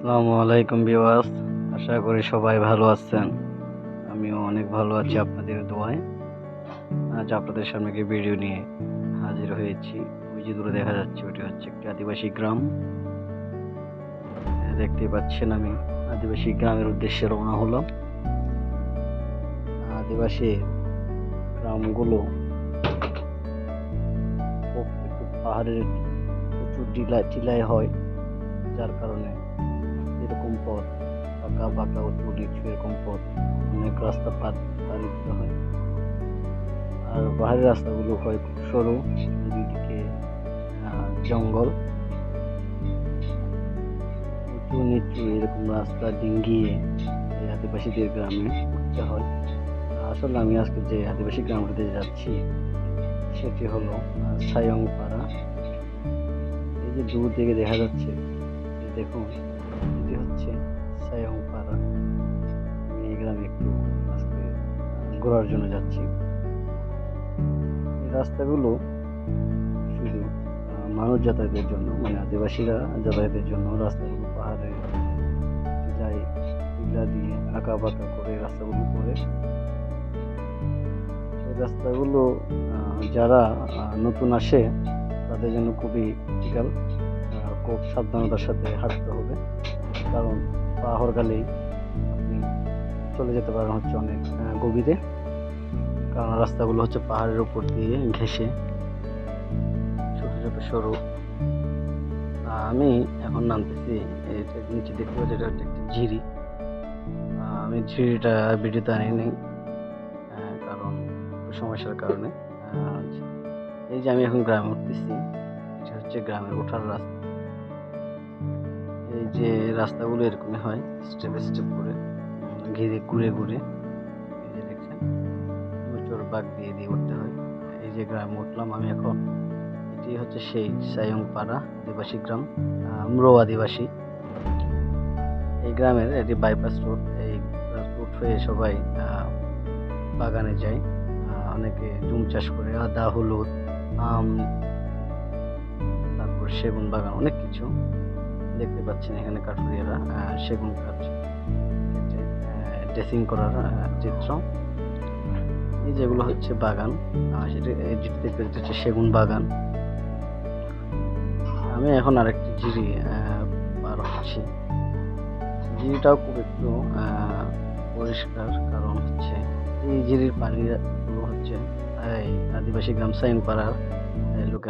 আসসালামু আলাইকুম ভিউয়ার্স, আশা করি সবাই ভালো আছেন। আমিও অনেক ভালো আছি আপনাদের দোয়ায়। আজ আপনাদের সামনে একটি ভিডিও নিয়ে হাজির হয়েছি। ওই যে দূরে দেখা যাচ্ছে ওটি হচ্ছে একটি আদিবাসী গ্রাম। দেখতেই পাচ্ছেন আমি আদিবাসী গ্রামের উদ্দেশ্যে রওনা হলাম। আদিবাসী গ্রামগুলো একটু পাহাড়ের উঁচু টিলায় হয়, যার কারণে এরকম পথ পাকা পাকা উঁচু নিচু এরকম পথ অনেক রাস্তা পার দিতে হয়। আর পাহাড়ের রাস্তাগুলো হয় খুব সরু, দুইদিকে জঙ্গল, উঁচু নিচু এরকম রাস্তা ডিঙ্গিয়ে এই আদিবাসীদের গ্রামে উঠতে হয়। আসলে আমি আজকে যে আদিবাসী গ্রামটিতে যাচ্ছি সেটি হলো সায়ংপাড়া। এই যে দূর থেকে দেখা যাচ্ছে, দেখুন এটি হচ্ছে সায়ংপাড়া। আমি এই গ্রামে একটু আজকে ঘোরার জন্য যাচ্ছি। এই রাস্তাগুলো শুধু মানুষ যাতায়াতের জন্য, মানে আদিবাসীরা যাতায়াতের জন্য। রাস্তাগুলো পাহাড়ে টিলা দিয়ে আঁকা বাঁকা করে রাস্তাগুলো করে। এই রাস্তাগুলো যারা নতুন আসে তাদের জন্য খুবই ক্রিটিক্যাল, খুব সাবধানতার সাথে হাঁটতে হবে, কারণ পাহাড় গেলেই আপনি চলে যেতে পারেন হচ্ছে অনেক গভীরে, কারণ রাস্তাগুলো হচ্ছে পাহাড়ের উপর দিয়ে ঘেঁষে ছোট ছোট সরু। আমি এখন নামতেছি, নিচে দেখতে পাচ্ছি এটা হচ্ছে একটি ঝিরি। আমি ঝিরিটা ভিডিওতে আনিনি, কারণ সমস্যার কারণে। এই যে আমি এখন গ্রামে উঠতেছি, এটা হচ্ছে গ্রামের ওঠার রাস্তা। এই যে রাস্তাগুলো এরকমই হয়, স্টেপ স্টেপ করে ঘিরে ঘুরে ঘুরে। এই যে দেখছেন মোচড় বাগ দিয়ে দিয়ে উঠতে হয়। এই যে গ্রামে উঠলাম আমি এখন। এটি হচ্ছে সেই সায়ংপাড়া আদিবাসী গ্রাম, আমরাও আদিবাসী। এই গ্রামের এটি বাইপাস রোড। এই রোড হয়ে সবাই বাগানে যায়। অনেকে জুম চাষ করে, আদা, হলুদ, আম, তারপর সেগুন বাগান, অনেক কিছু দেখতে পাচ্ছেন। এখানে কাঠুরিয়ারা সেগুন কাঠ কেটে ড্রেসিং করার চিত্র। এই যেগুলো হচ্ছে বাগান, সেটা যেটা দেখতে হচ্ছে সেগুন বাগান। আমি এখন আরেকটি ঝিরি পার হচ্ছি। ঝিরিটাও খুব একটু পরিষ্কার, কারণ হচ্ছে এই ঝিরির পানিগুলো হচ্ছে এই আদিবাসী গ্রাম সায়ংপাড়ার লোকের